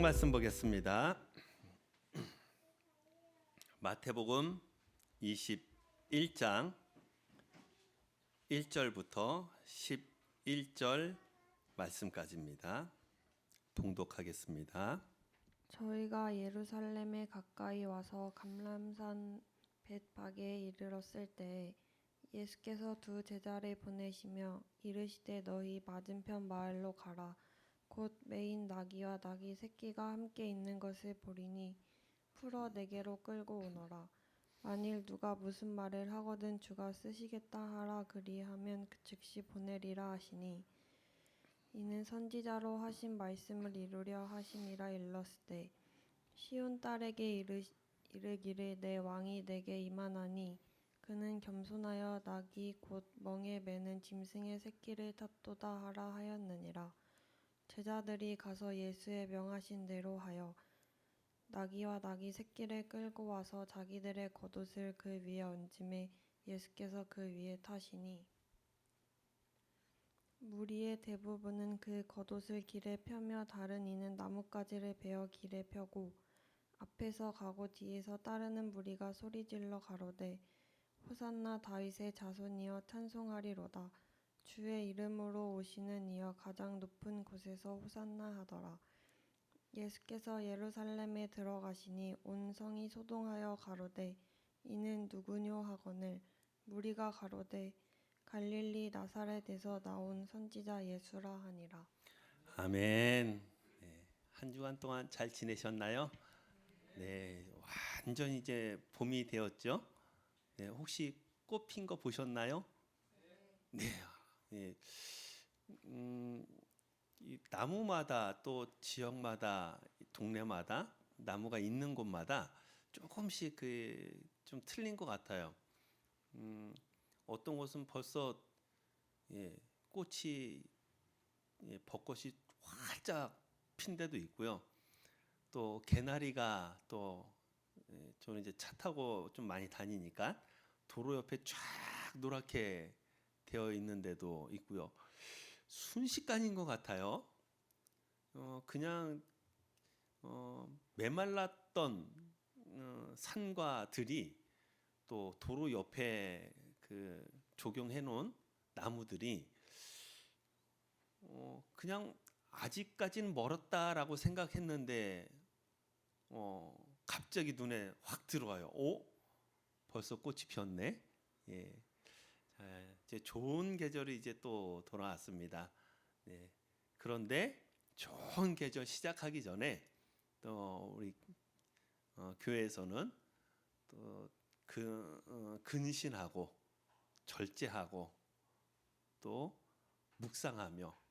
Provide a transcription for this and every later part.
성경 말씀 보겠습니다. 마태복음 21장 1절부터 11절 말씀까지입니다. 봉독하겠습니다. 저희가 예루살렘에 가까이 와서 감람산 벳박에 이르렀을 때 예수께서 두 제자를 보내시며 이르시되 너희 맞은편 마을로 가라. 곧 매인 나귀와 나귀 새끼가 함께 있는 것을 보리니 풀어 내게로 끌고 오너라. 만일 누가 무슨 말을 하거든 주가 쓰시겠다 하라 그리하면 즉시 보내리라 하시니 이는 선지자로 하신 말씀을 이루려 하심이라. 일렀으되 시온 딸에게 이르기를 내 왕이 내게 임하나니 그는 겸손하여 나귀 곧 멍에 매는 짐승의 새끼를 탔도다 하라 하였느니라. 제자들이 가서 예수의 명하신 대로 하여 나귀와 나귀 새끼를 끌고 와서 자기들의 겉옷을 그 위에 얹음에 예수께서 그 위에 타시니 무리의 대부분은 그 겉옷을 길에 펴며 다른 이는 나뭇가지를 베어 길에 펴고 앞에서 가고 뒤에서 따르는 무리가 소리질러 가로되 호산나 다윗의 자손이여 찬송하리로다. 주의 이름으로 오시는 이여 가장 높은 곳에서 호산나 하더라. 예수께서 예루살렘에 들어가시니 온 성이 소동하여 가로되 이는 누구뇨 하거늘 무리가 가로되 갈릴리 나사렛에서 나온 선지자 예수라 하니라. 아멘. 네, 한 주간 동안 잘 지내셨나요? 네, 완전 이제 봄이 되었죠. 네, 혹시 꽃 핀 거 보셨나요? 네. 네. 이 나무마다 또 지역마다 동네마다 나무가 있는 곳마다 조금씩 좀 틀린 것 같아요. 어떤 곳은 벌써 꽃이 벚꽃이 활짝 핀 데도 있고요. 또 개나리가 또 저는 이제 차 타고 좀 많이 다니니까 도로 옆에 쫙 노랗게 되어 있는 데도 있고요. 순식간인 것 같아요. 그냥 메말랐던 산과 들이 또 도로 옆에 그 조경해 놓은 나무들이 그냥 아직까지는 멀었다라고 생각했는데 갑자기 눈에 확 들어와요. 벌써 꽃이 피었네. 예. 자, 이제 좋은 계절이 이제 또 돌아왔습니다. 네. 그런데 좋은 계절 시작하기 전에 또 우리 교회에서는 또 근신하고 절제하고 또 묵상하며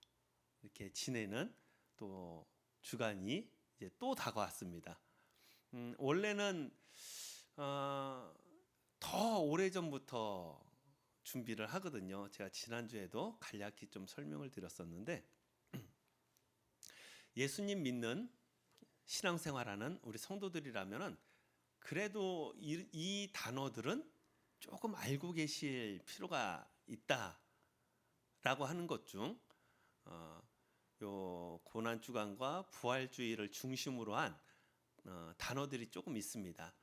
이렇게 지내는 또 주간이 이제 또 다가왔습니다. 원래는 더 오래 전부터 준비를 하거든요. 제가 지난주에도 간략히 좀 설명을 드렸었는데 예수님 믿는 신앙생활하는 우리 성도들이라면은 그래도 이 단어들은 조금 알고 계실 필요가 있다라고 하는 것 중 요 고난 주간과 부활주의를 중심으로 한 단어들이 조금 있습니다.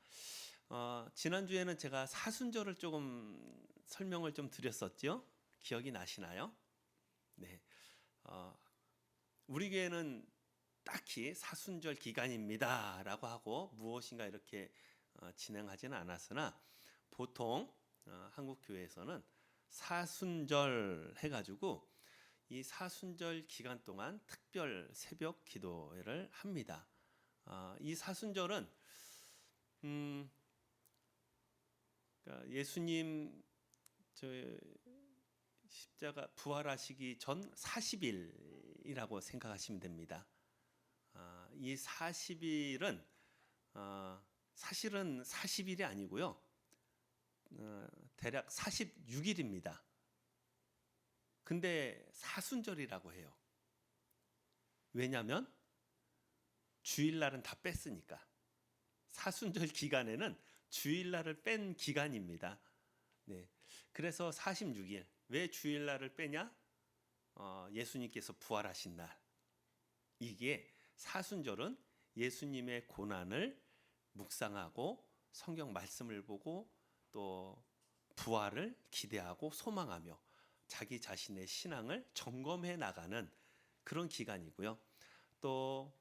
지난주에는 제가 사순절을 조금 설명을 좀 드렸었죠. 기억이 나시나요? 네. 우리 교회는 딱히 사순절 기간입니다라고 하고 무엇인가 이렇게 진행하지는 않았으나 보통 한국 교회에서는 사순절 해가지고 이 사순절 기간 동안 특별 새벽 기도회를 합니다. 이 사순절은 그러니까 예수님 십자가 부활하시기 전 40일이라고 생각하시면 됩니다. 이 40일은 사실은 40일이 아니고요. 대략 46일입니다. 근데 사순절이라고 해요. 왜냐하면 주일날은 다 뺐으니까. 사순절 기간에는 주일날을 뺀 기간입니다. 네. 그래서 46일. 왜 주일날을 빼냐? 예수님께서 부활하신 날. 이게 사순절은 예수님의 고난을 묵상하고 성경 말씀을 보고 또 부활을 기대하고 소망하며 자기 자신의 신앙을 점검해 나가는 그런 기간이고요. 또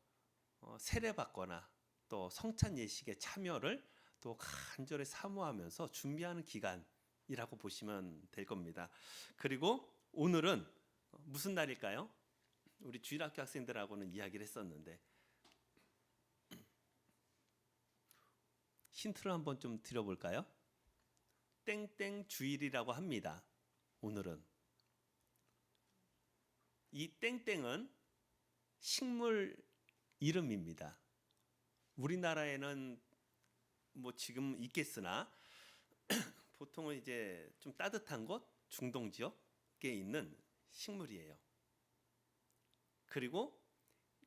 세례받거나 또 성찬 예식의 참여를 또 간절히 사모하면서 준비하는 기간이라고 보시면 될 겁니다. 그리고 오늘은 무슨 날일까요? 우리 주일학교 학생들하고는 이야기를 했었는데 힌트를 한번 좀 드려볼까요? 땡땡 주일이라고 합니다. 오늘은 이 땡땡은 식물 이름입니다. 우리나라에는 뭐 지금 있겠으나 보통은 이제 좀 따뜻한 곳, 중동 지역에 있는 식물이에요. 그리고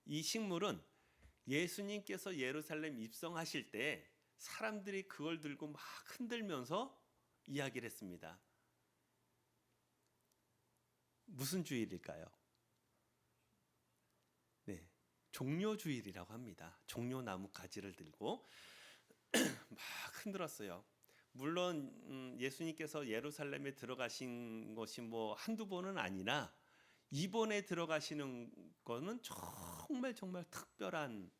이 식물은 예수님께서 예루살렘 입성하실 때 사람들이 그걸 들고 막 흔들면서 이야기를 했습니다. 무슨 주일일까요? 네, 종려주일이라고 합니다. 종려나무 가지를 들고 막 흔들었어요. 물론 예수님께서 예루살렘에 들어가신 것이 뭐 한두 번은 아니나 이번에 들어가시는 거는 정말 특별한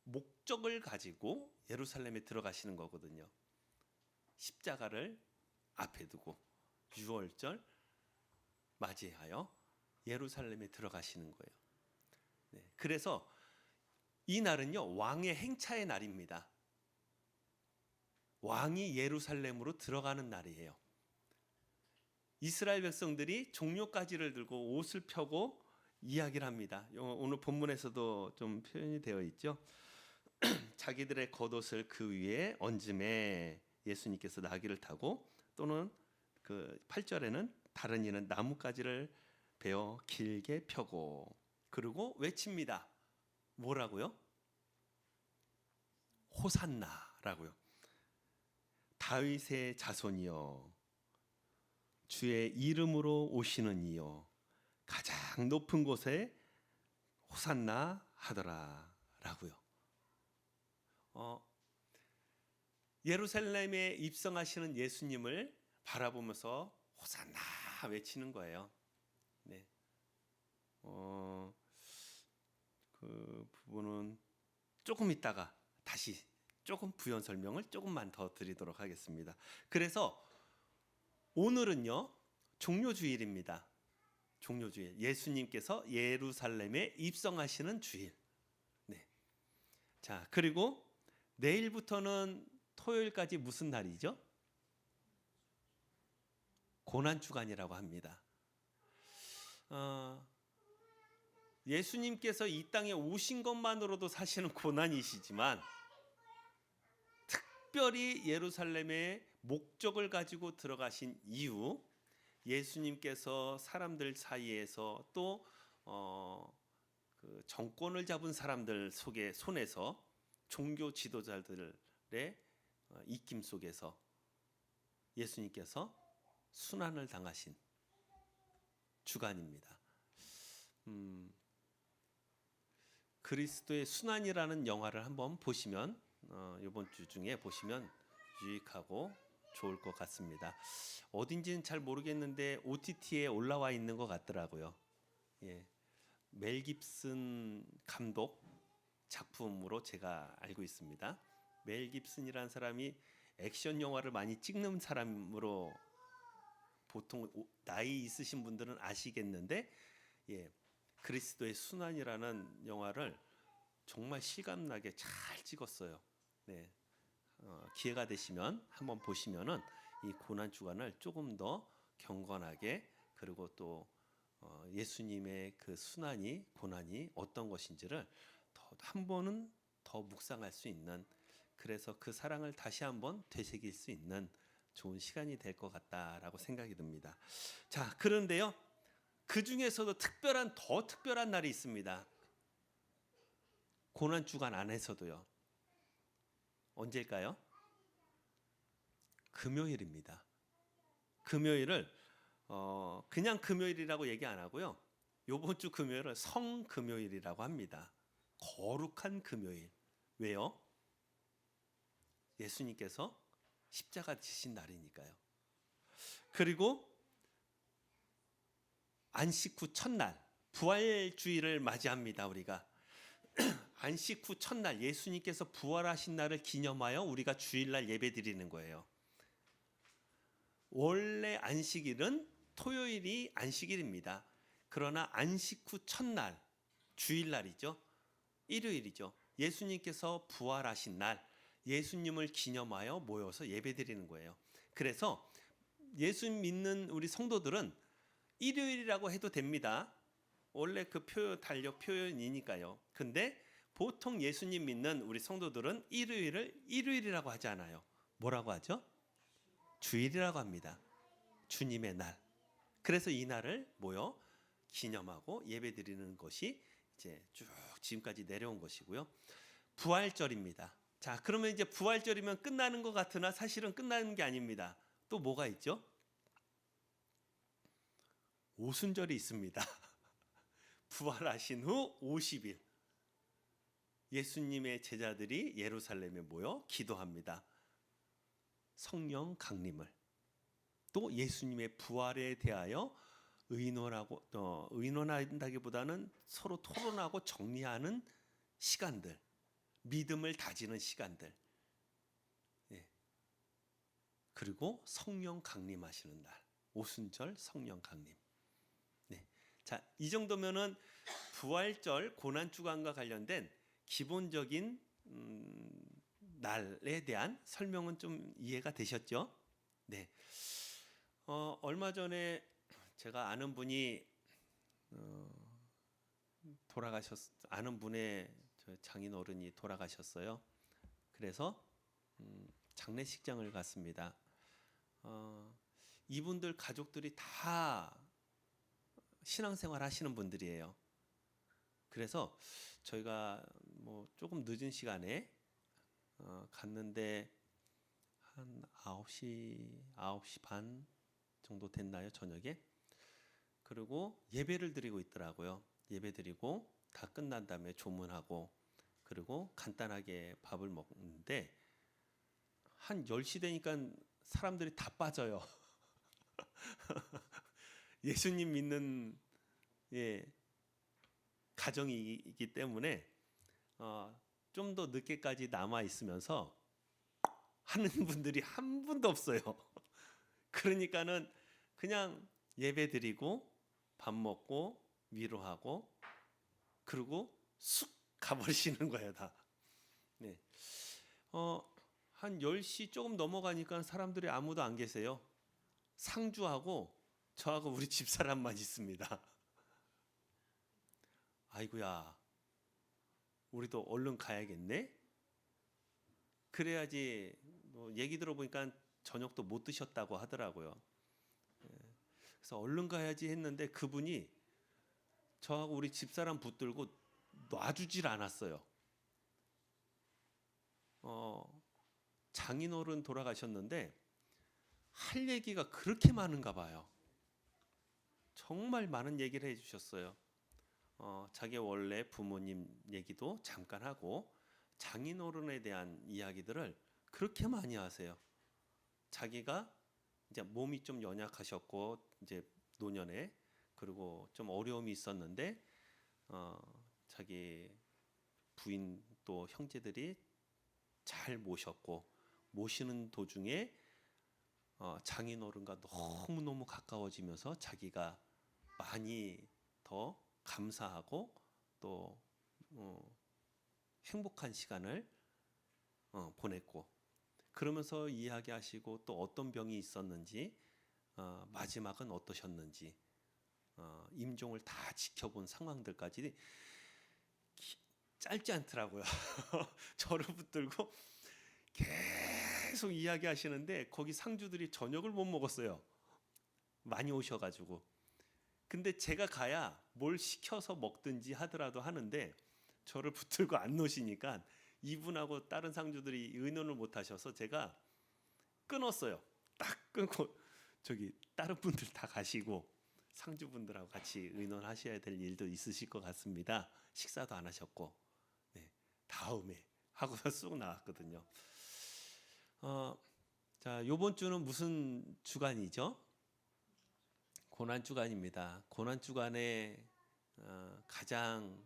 목적을 가지고 예루살렘에 들어가시는 거거든요. 십자가를 앞에 두고 유월절 맞이하여 예루살렘에 들어가시는 거예요. 네, 그래서 이 날은요 왕의 행차의 날입니다. 왕이 예루살렘으로 들어가는 날이에요. 이스라엘 백성들이 종려가지를 들고 옷을 펴고 이야기를 합니다. 오늘 본문에서도 좀 표현이 되어 있죠. 자기들의 겉옷을 그 위에 얹음에 예수님께서 나귀를 타고 또는 그 8절에는 다른 이는 나뭇가지를 베어 길게 펴고 그리고 외칩니다. 뭐라고요? 호산나라고요. 다윗의 자손이여 주의 이름으로 오시는 이여 가장 높은 곳에 호산나 하더라 라고요. 예루살렘에 입성하시는 예수님을 바라보면서 호산나 외치는 거예요. 네. 그 부분은 조금 있다가 다시 조금 부연 설명을 조금만 더 드리도록 하겠습니다. 그래서 오늘은요 종려주일입니다. 종려주일, 예수님께서 예루살렘에 입성하시는 주일. 네. 자, 그리고 내일부터는 토요일까지 무슨 날이죠? 고난주간이라고 합니다. 예수님께서 이 땅에 오신 것만으로도 사실은 고난이시지만 특별히 예루살렘에 목적을 가지고 들어가신 이유, 예수님께서 사람들 사이에서 또 그 정권을 잡은 사람들 손에서 종교 지도자들의 입김 속에서 예수님께서 순환을 당하신 주간입니다. 그리스도의 순환이라는 영화를 한번 보시면 이번 주 중에 보시면 유익하고 좋을 것 같습니다. 어딘지는 잘 모르겠는데 OTT에 올라와 있는 것 같더라고요. 예, 멜 깁슨 감독 작품으로 제가 알고 있습니다. 멜 깁슨이라는 사람이 액션 영화를 많이 찍는 사람으로 보통 나이 있으신 분들은 아시겠는데, 예, 그리스도의 순환이라는 영화를 정말 실감나게 잘 찍었어요. 네, 기회가 되시면 한번 보시면은 이 고난 주간을 조금 더 경건하게 그리고 또 예수님의 그 순환이 고난이 어떤 것인지를 한 번은 더 묵상할 수 있는, 그래서 그 사랑을 다시 한번 되새길 수 있는 좋은 시간이 될 것 같다라고 생각이 듭니다. 자, 그런데요, 그 중에서도 더 특별한 날이 있습니다. 고난 주간 안에서도요. 언제일까요? 금요일입니다. 금요일을 그냥 금요일이라고 얘기 안 하고요. 이번 주 금요일을 성금요일이라고 합니다. 거룩한 금요일. 왜요? 예수님께서 십자가 지신 날이니까요. 그리고 안식 후 첫날 부활주의를 맞이합니다. 우리가 안식 후 첫날 예수님께서 부활하신 날을 기념하여 우리가 주일날 예배드리는 거예요. 원래 안식일은 토요일이 안식일입니다. 그러나 안식 후 첫날 주일날이죠. 일요일이죠. 예수님께서 부활하신 날 예수님을 기념하여 모여서 예배드리는 거예요. 그래서 예수 믿는 우리 성도들은 일요일이라고 해도 됩니다. 원래 그 달력 표현이니까요. 근데 보통 예수님 믿는 우리 성도들은 일요일을 일요일이라고 하지 않아요. 뭐라고 하죠? 주일이라고 합니다. 주님의 날. 그래서 이 날을 모여 기념하고 예배드리는 것이 이제 쭉 지금까지 내려온 것이고요. 부활절입니다. 자, 그러면 이제 부활절이면 끝나는 것 같으나 사실은 끝나는 게 아닙니다. 또 뭐가 있죠? 오순절이 있습니다. 부활하신 후 50일 예수님의 제자들이 예루살렘에 모여 기도합니다. 성령 강림을, 또 예수님의 부활에 대하여 의논한다기보다는 서로 토론하고 정리하는 시간들, 믿음을 다지는 시간들, 그리고 성령 강림하시는 날, 오순절 성령 강림. 자, 이 정도면은 부활절 고난주간과 관련된 기본적인 날에 대한 설명은 좀 이해가 되셨죠? 네. 얼마 전에 제가 아는 분이 아는 분의 장인어른이 돌아가셨어요. 그래서 장례식장을 갔습니다. 이분들 가족들이 다 신앙생활 하시는 분들이에요. 그래서 저희가 뭐 조금 늦은 시간에 갔는데 한 9시 반 정도 됐나요, 저녁에? 그리고 예배를 드리고 있더라고요. 예배 드리고 다 끝난 다음에 조문하고 그리고 간단하게 밥을 먹는데 한 10시 되니까 사람들이 다 빠져요. 예수님 믿는 가정이기 때문에 좀 더 늦게까지 남아 있으면서 하는 분들이 한 분도 없어요. 그러니까는 그냥 예배 드리고 밥 먹고 위로하고 그리고 쑥 가버리시는 거예요, 다. 네. 한 10시 조금 넘어가니까 사람들이 아무도 안 계세요. 상주하고 저하고 우리 집사람만 있습니다. 아이고야, 우리도 얼른 가야겠네. 그래야지. 뭐 얘기 들어보니까 저녁도 못 드셨다고 하더라고요. 그래서 얼른 가야지 했는데 그분이 저하고 우리 집사람 붙들고 놔주질 않았어요. 장인어른 돌아가셨는데 할 얘기가 그렇게 많은가 봐요. 정말 많은 얘기를 해주셨어요. 자기 원래 부모님 얘기도 잠깐 하고 장인어른에 대한 이야기들을 그렇게 많이 하세요. 자기가 이제 몸이 좀 연약하셨고 이제 노년에 그리고 좀 어려움이 있었는데 자기 부인 또 형제들이 잘 모셨고 모시는 도중에 장인어른과 너무너무 가까워지면서 자기가 많이 더 감사하고 또 행복한 시간을 보냈고 그러면서 이야기하시고 또 어떤 병이 있었는지 마지막은 어떠셨는지 임종을 다 지켜본 상황들까지 짧지 않더라고요. 저를 붙들고 계속 이야기하시는데 거기 상주들이 저녁을 못 먹었어요. 많이 오셔가지고. 근데 제가 가야 뭘 시켜서 먹든지 하더라도 하는데 저를 붙들고 안 놓으시니까 이분하고 다른 상주들이 의논을 못 하셔서 제가 끊었어요. 딱 끊고 저기 다른 분들 다 가시고 상주분들하고 같이 의논하셔야 될 일도 있으실 것 같습니다. 식사도 안 하셨고. 다음에 하고서 쑥 나왔거든요. 자, 요번 주는 무슨 주간이죠? 고난 주간입니다. 고난 주간에 가장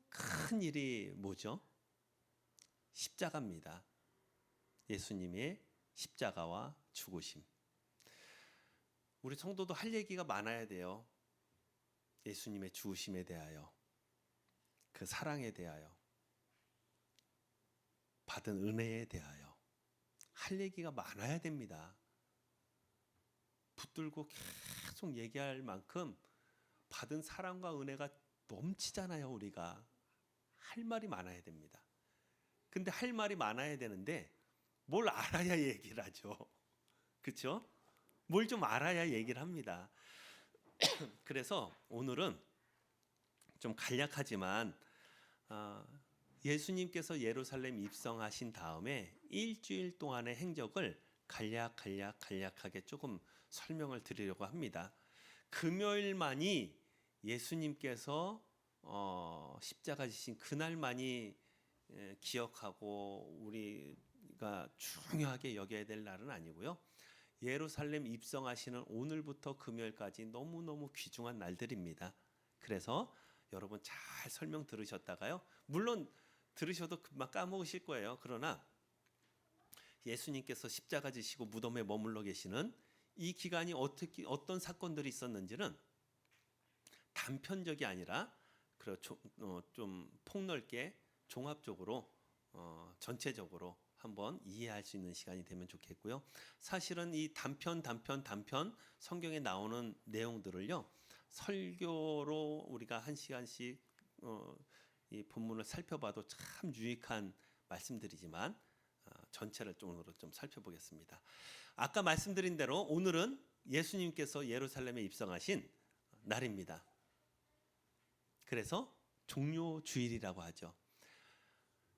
큰 일이 뭐죠? 십자가입니다. 예수님의 십자가와 죽으심. 우리 성도도 할 얘기가 많아야 돼요. 예수님의 죽으심에 대하여, 그 사랑에 대하여, 받은 은혜에 대하여 할 얘기가 많아야 됩니다. 붙들고 계속 얘기할 만큼 받은 사랑과 은혜가 넘치잖아요. 우리가 할 말이 많아야 됩니다. 근데 할 말이 많아야 되는데 뭘 알아야 얘기를 하죠. 그렇죠? 뭘 좀 알아야 얘기를 합니다. 그래서 오늘은 좀 간략하지만 예수님께서 예루살렘 입성하신 다음에 일주일 동안의 행적을 간략하게 조금 설명을 드리려고 합니다. 금요일만이 예수님께서 십자가 지신 그날만이 기억하고 우리가 중요하게 여겨야 될 날은 아니고요. 예루살렘 입성하시는 오늘부터 금요일까지 너무너무 귀중한 날들입니다. 그래서 여러분 잘 설명 들으셨다가요. 물론 들으셔도 금방 까먹으실 거예요. 그러나 예수님께서 십자가 지시고 무덤에 머물러 계시는 이 기간이 어떤 사건들이 있었는지는 단편적이 아니라 좀 폭넓게 종합적으로 전체적으로 한번 이해할 수 있는 시간이 되면 좋겠고요. 사실은 이 단편 성경에 나오는 내용들을요. 설교로 우리가 한 시간씩 이 본문을 살펴봐도 참 유익한 말씀들이지만 전체를 좀 살펴보겠습니다. 아까 말씀드린 대로 오늘은 예수님께서 예루살렘에 입성하신 날입니다. 그래서 종려주일이라고 하죠.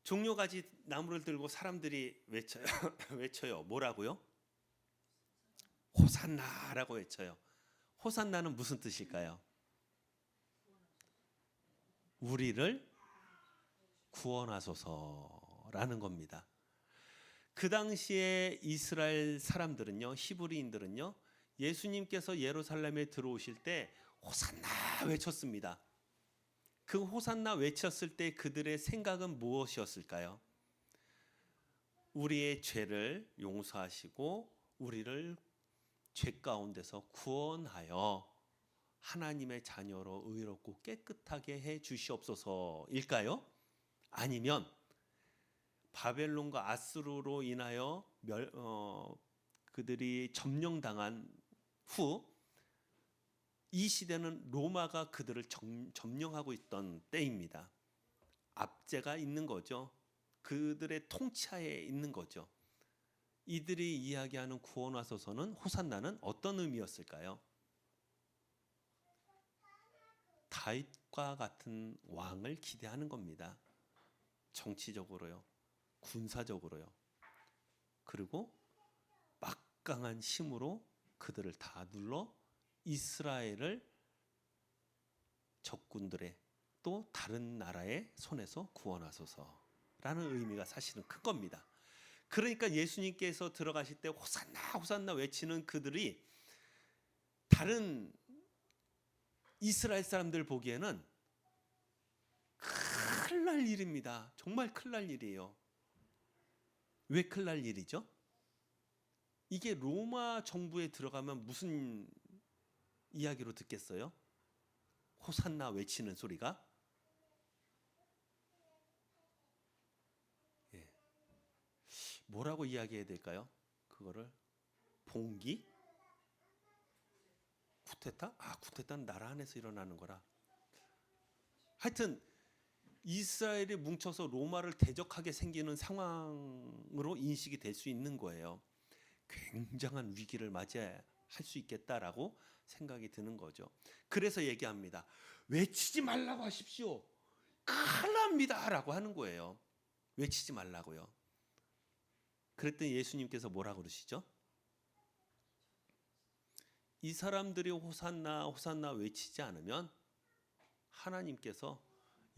종려가지 나무를 들고 사람들이 외쳐요. 뭐라고요? 호산나라고 외쳐요. 호산나는 무슨 뜻일까요? 우리를 구원하소서라는 겁니다. 그 당시에 이스라엘 사람들은요, 히브리인들은요, 예수님께서 예루살렘에 들어오실 때 호산나 외쳤습니다. 그 호산나 외쳤을 때 그들의 생각은 무엇이었을까요? 우리의 죄를 용서하시고 우리를 죄 가운데서 구원하여 하나님의 자녀로 의롭고 깨끗하게 해 주시옵소서일까요? 아니면 바벨론과 아수르로 인하여 그들이 점령당한 후 이 시대는 로마가 그들을 점령하고 있던 때입니다. 압제가 있는 거죠. 그들의 통치하에 있는 거죠. 이들이 이야기하는 구원하소서는 호산나는 어떤 의미였을까요? 다윗과 같은 왕을 기대하는 겁니다. 정치적으로요, 군사적으로요. 그리고 막강한 힘으로 그들을 다 눌러 이스라엘을 적군들의 또 다른 나라의 손에서 구원하소서라는 의미가 사실은 큰 겁니다. 그러니까 예수님께서 들어가실 때 호산나 호산나 외치는 그들이 다른 이스라엘 사람들 보기에는 큰일 날 일입니다. 정말 큰일 날 일이에요. 왜 큰일 날 일이죠? 이게 로마 정부에 들어가면 무슨 이야기로 듣겠어요? 호산나 외치는 소리가? 예. 뭐라고 이야기해야 될까요? 그거를 봉기? 쿠데타? 쿠데타는 나라 안에서 일어나는 거라. 하여튼 이스라엘이 뭉쳐서 로마를 대적하게 생기는 상황으로 인식이 될 수 있는 거예요. 굉장한 위기를 맞이할 수 있겠다라고 생각이 드는 거죠. 그래서 얘기합니다. 외치지 말라고 하십시오. 큰일 납니다 라고 하는 거예요. 외치지 말라고요. 그랬더니 예수님께서 뭐라고 그러시죠? 이 사람들이 호산나 호산나 외치지 않으면 하나님께서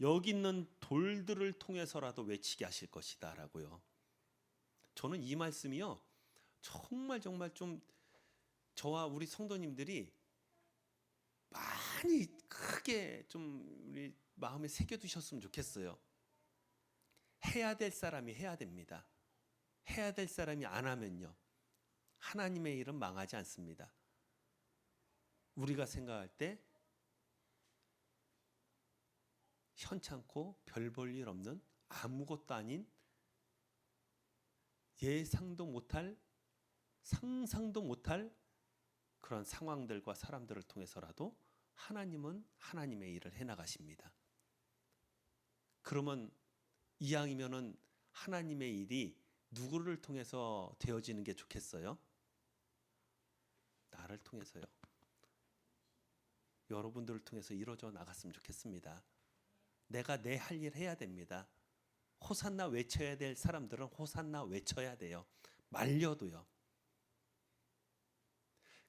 여기 있는 돌들을 통해서라도 외치게 하실 것이다라고요. 저는 이 말씀이요, 정말 좀 저와 우리 성도님들이 많이 크게 좀 우리 마음에 새겨두셨으면 좋겠어요. 해야 될 사람이 해야 됩니다. 해야 될 사람이 안 하면요, 하나님의 일은 망하지 않습니다. 우리가 생각할 때 현찮고 별 볼 일 없는 아무것도 아닌 예상도 못할 상상도 못할 그런 상황들과 사람들을 통해서라도 하나님은 하나님의 일을 해나가십니다. 그러면 이왕이면은 하나님의 일이 누구를 통해서 되어지는 게 좋겠어요? 나를 통해서요. 여러분들을 통해서 이루어져 나갔으면 좋겠습니다. 내가 내 할 일 해야 됩니다. 호산나 외쳐야 될 사람들은 호산나 외쳐야 돼요. 말려도요.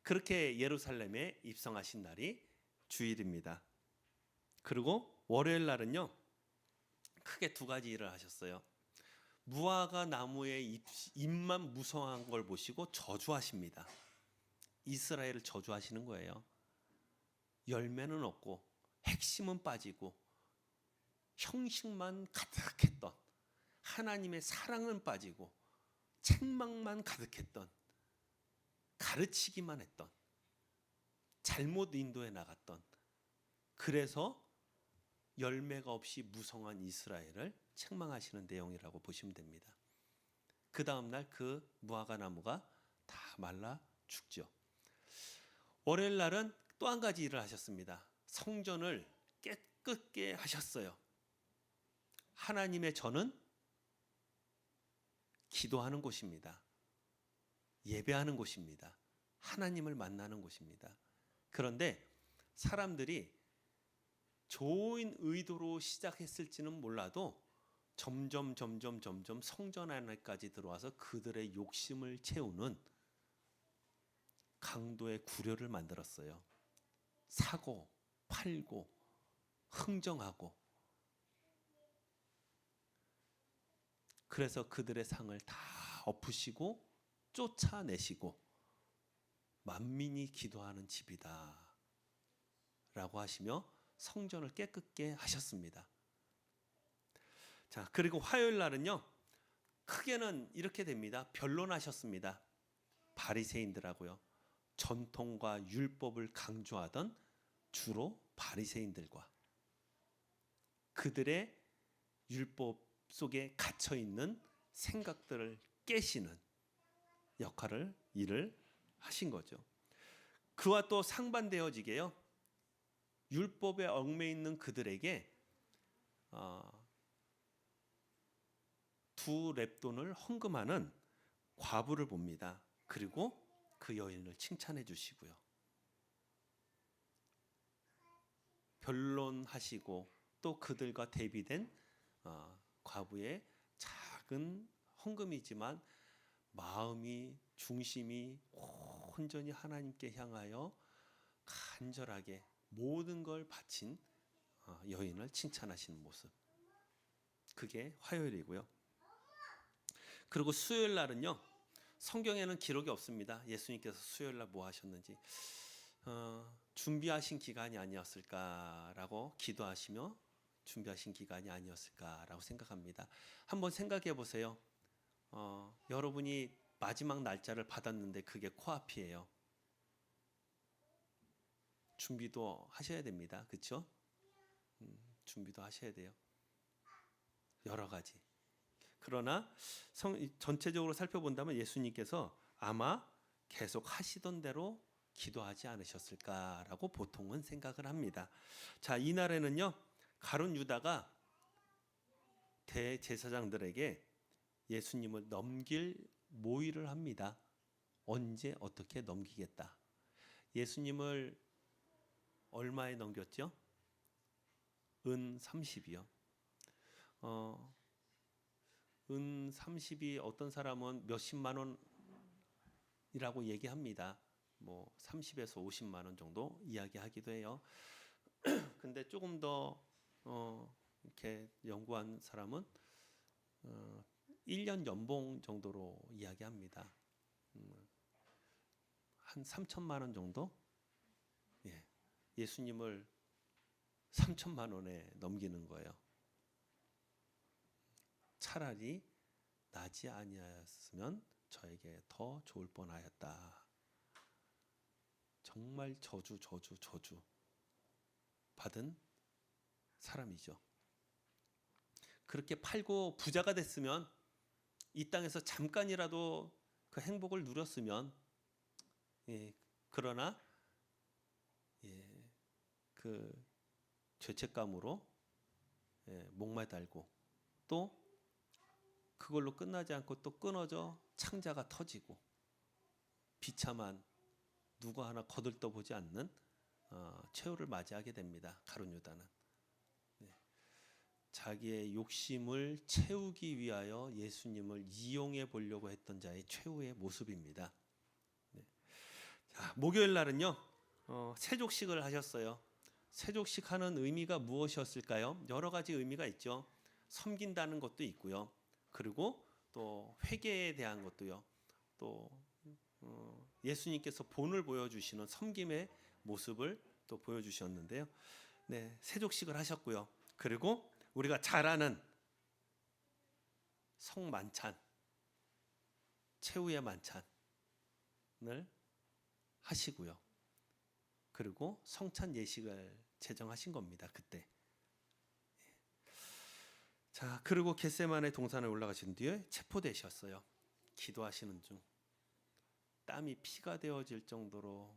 그렇게 예루살렘에 입성하신 날이 주일입니다. 그리고 월요일 날은요, 크게 두 가지 일을 하셨어요. 무화과 나무의 잎만 무성한 걸 보시고 저주하십니다. 이스라엘을 저주하시는 거예요. 열매는 없고 핵심은 빠지고 형식만 가득했던, 하나님의 사랑은 빠지고 책망만 가득했던, 가르치기만 했던, 잘못 인도해 나갔던, 그래서 열매가 없이 무성한 이스라엘을 책망하시는 내용이라고 보시면 됩니다. 그 다음 날 그 무화과 나무가 다 말라 죽죠. 월요일 날은 또 한 가지 일을 하셨습니다. 성전을 깨끗게 하셨어요. 하나님의 전은 기도하는 곳입니다. 예배하는 곳입니다. 하나님을 만나는 곳입니다. 그런데 사람들이 좋은 의도로 시작했을지는 몰라도 점점 성전 안에까지 들어와서 그들의 욕심을 채우는 강도의 구려를 만들었어요. 사고, 팔고, 흥정하고. 그래서 그들의 상을 다 엎으시고 쫓아내시고 만민이 기도하는 집이다 라고 하시며 성전을 깨끗게 하셨습니다. 자, 그리고 화요일 날은요, 크게는 이렇게 됩니다. 변론하셨습니다. 바리새인들하고요. 전통과 율법을 강조하던 주로 바리새인들과 그들의 율법 속에 갇혀 있는 생각들을 깨시는 일을 하신 거죠. 그와 또 상반되어지게요, 율법에 얽매여 있는 그들에게 두 렙돈을 헌금하는 과부를 봅니다. 그리고 그 여인을 칭찬해 주시고요. 변론하시고 또 그들과 대비된 과부의 작은 헌금이지만 마음이, 중심이 온전히 하나님께 향하여 간절하게 모든 걸 바친 여인을 칭찬하시는 모습. 그게 화요일이고요. 그리고 수요일 날은요, 성경에는 기록이 없습니다. 예수님께서 수요일 날 뭐 하셨는지. 준비하신 기간이 아니었을까라고 기도하시며 준비하신 기간이 아니었을까라고 생각합니다. 한번 생각해 보세요. 여러분이 마지막 날짜를 받았는데 그게 코앞이에요. 준비도 하셔야 됩니다. 그렇죠? 준비도 하셔야 돼요. 여러 가지. 그러나 전체적으로 살펴본다면 예수님께서 아마 계속 하시던 대로 기도하지 않으셨을까라고 보통은 생각을 합니다. 자, 이날에는요, 가룟 유다가 대제사장들에게 예수님을 넘길 모의를 합니다. 언제 어떻게 넘기겠다. 예수님을 얼마에 넘겼죠? 은 30이요. 은 30이 어떤 사람은 몇십만 원이라고 얘기합니다. 뭐 30에서 50만 원 정도 이야기하기도 해요. 근데 조금 더 이렇게 연구한 사람은 1년 연봉 정도로 이야기합니다. 한 3천만 원 정도? 예. 예수님을 3천만 원에 넘기는 거예요. 차라리 나지 아니하였으면 저에게 더 좋을 뻔하였다. 정말 저주 받은 사람이죠. 그렇게 팔고 부자가 됐으면, 이 땅에서 잠깐이라도 그 행복을 누렸으면, 예, 그러나 그 죄책감으로 목매달고, 또 그걸로 끝나지 않고 또 끊어져 창자가 터지고, 비참한, 누구 하나 거들떠보지 않는 최후를 맞이하게 됩니다. 가룟 유다는 자기의 욕심을 채우기 위하여 예수님을 이용해 보려고 했던 자의 최후의 모습입니다. 자, 목요일 날은요 세족식을 하셨어요. 세족식 하는 의미가 무엇이었을까요? 여러 가지 의미가 있죠. 섬긴다는 것도 있고요. 그리고 또 회개에 대한 것도요. 또 예수님께서 본을 보여주시는 섬김의 모습을 또 보여주셨는데요. 네, 세족식을 하셨고요. 그리고 우리가 잘 아는 성만찬, 최후의 만찬을 하시고요. 그리고 성찬 예식을 제정하신 겁니다. 그때. 자, 그리고 겟세마네 동산에 올라가신 뒤에 체포되셨어요. 기도하시는 중 땀이 피가 되어질 정도로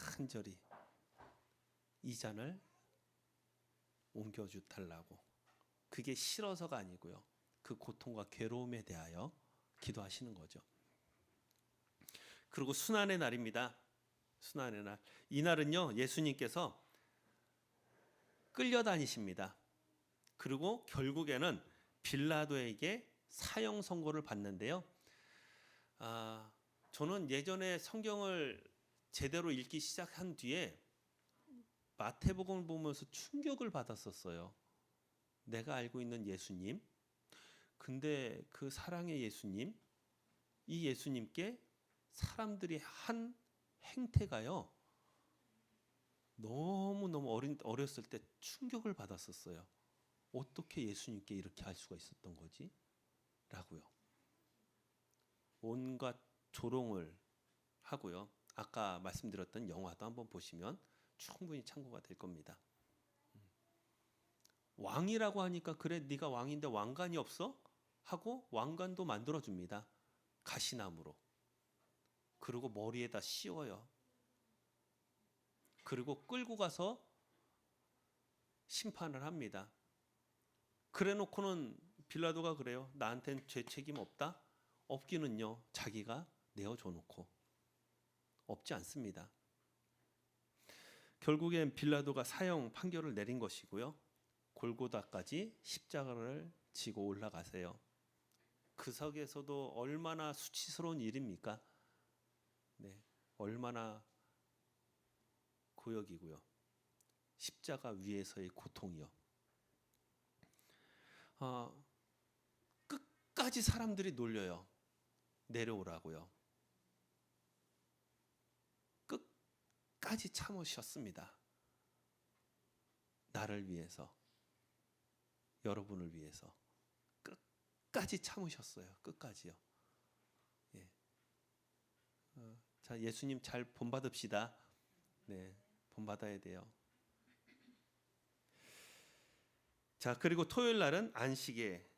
간절히 이 잔을 옮겨주달라고, 그게 싫어서가 아니고요, 그 고통과 괴로움에 대하여 기도하시는 거죠. 그리고 순환의 날입니다. 순환의 날. 이날은요 예수님께서 끌려다니십니다. 그리고 결국에는 빌라도에게 사형 선고를 받는데요. 저는 예전에 성경을 제대로 읽기 시작한 뒤에 마태복음을 보면서 충격을 받았었어요. 내가 알고 있는 예수님, 근데 그 사랑의 예수님, 이 예수님께 사람들이 한 행태가요 너무너무 어렸을 때 충격을 받았었어요. 어떻게 예수님께 이렇게 할 수가 있었던 거지? 라고요. 온갖 조롱을 하고요. 아까 말씀드렸던 영화도 한번 보시면 충분히 참고가 될 겁니다. 왕이라고 하니까 그래 네가 왕인데 왕관이 없어? 하고 왕관도 만들어줍니다. 가시나무로. 그리고 머리에다 씌워요. 그리고 끌고 가서 심판을 합니다. 그래 놓고는 빌라도가 그래요. 나한텐 죄 책임 없다? 없기는요 자기가 내어줘 놓고 없지 않습니다. 결국엔 빌라도가 사형 판결을 내린 것이고요. 골고다까지 십자가를 지고 올라가세요. 그 석에서도 얼마나 수치스러운 일입니까? 네, 얼마나 고역이고요. 십자가 위에서의 고통이요. 끝까지 사람들이 놀려요. 내려오라고요. 끝까지 참으셨습니다. 나를 위해서, 여러분을 위해서 끝까지 참으셨어요. 끝까지요. 예. 자, 예수님 잘 본받읍시다. 네, 본받아야 돼요. 자, 그리고 토요일 날은 안식의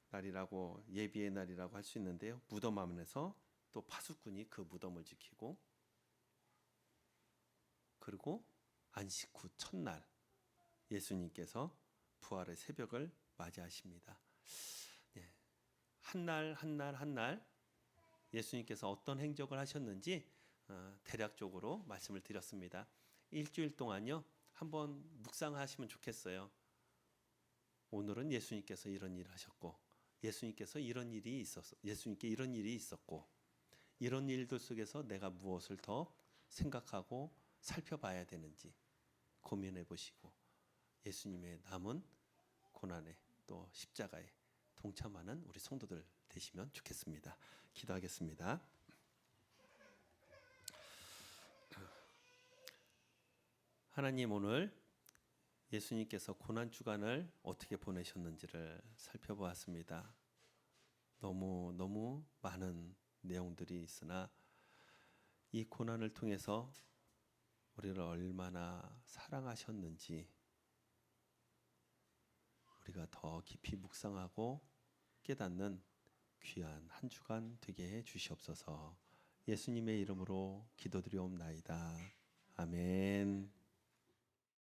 날이라고, 예비의 날이라고 할 수 있는데요. 무덤 안에서 또 파수꾼이 그 무덤을 지키고, 그리고 안식 후 첫날 예수님께서 부활의 새벽을 맞이하십니다. 네, 한날 예수님께서 어떤 행적을 하셨는지 대략적으로 말씀을 드렸습니다. 일주일 동안요 한번 묵상하시면 좋겠어요. 오늘은 예수님께서 이런 일을 하셨고, 예수님께서 이런 일이 있었어, 예수님께 이런 일이 있었고, 이런 일들 속에서 내가 무엇을 더 생각하고 살펴봐야 되는지 고민해 보시고, 예수님의 남은 고난에 또 십자가에 동참하는 우리 성도들 되시면 좋겠습니다. 기도하겠습니다. 하나님, 오늘 예수님께서 고난 주간을 어떻게 보내셨는지를 살펴보았습니다. 너무 많은 내용들이 있으나 이 고난을 통해서 우리를 얼마나 사랑하셨는지 우리가 더 깊이 묵상하고 깨닫는 귀한 한 주간 되게 해 주시옵소서. 예수님의 이름으로 기도드리옵나이다. 아멘.